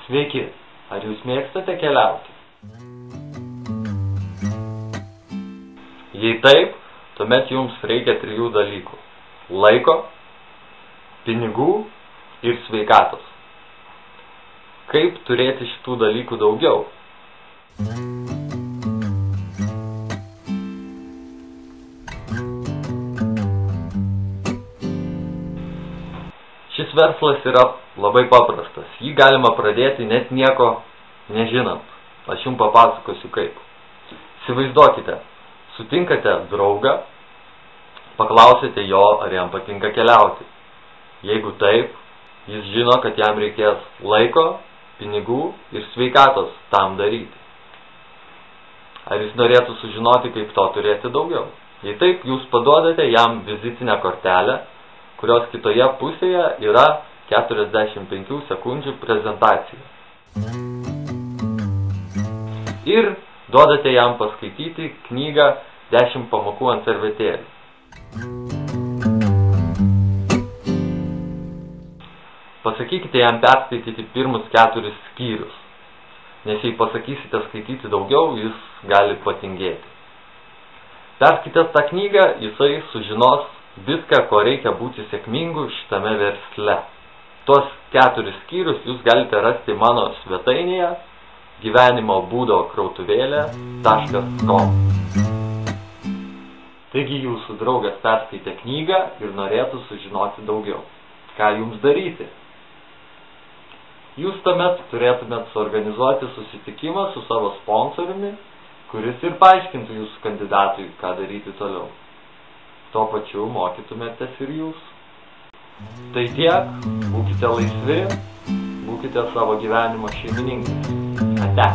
Sveiki, ar jūs mėgstate keliauti? Jei taip, tuomet jums reikia 3 dalykų – laiko, pinigų ir sveikatos. Kaip turėti šitų dalykų daugiau? Šis verslas yra labai paprastas. Jį galima pradėti net nieko nežinant. Aš jums papasakosiu kaip. Įsivaizduokite, sutinkate draugą, paklausite jo, ar jam patinka keliauti. Jeigu taip, jis žino, kad jam reikės laiko, pinigų ir sveikatos tam daryti. Ar jis norėtų sužinoti, kaip to turėti daugiau? Jei taip, jūs paduodate jam vizitinę kortelę, kurios kitoje pusėje yra 45 sekundžių prezentacija. Ir duodate jam paskaityti knygą 10 pamokų ant servetėlių. Pasakykite jam perskaityti pirmus 4 skyrius, nes jei pasakysite skaityti daugiau, jis gali patingėti. Perskaitęs tą knygą, jisai sužinos viską, ko reikia būti sėkmingu šitame versle. Tuos 4 skyrius jūs galite rasti mano svetainėje gyvenimobūdo-krautuvėlė.com. Taigi jūsų draugas perskaitė knygą ir norėtų sužinoti daugiau. Ką jums daryti? Jūs tuomet turėtumėt suorganizuoti susitikimą su savo sponsoriumi, kuris ir paaiškintų jūsų kandidatui, ką daryti toliau. Tuo pačiu mokytumėtės ir jūs. Tai tiek, būkite laisvi, būkite savo gyvenimo šeimininkai. Ate.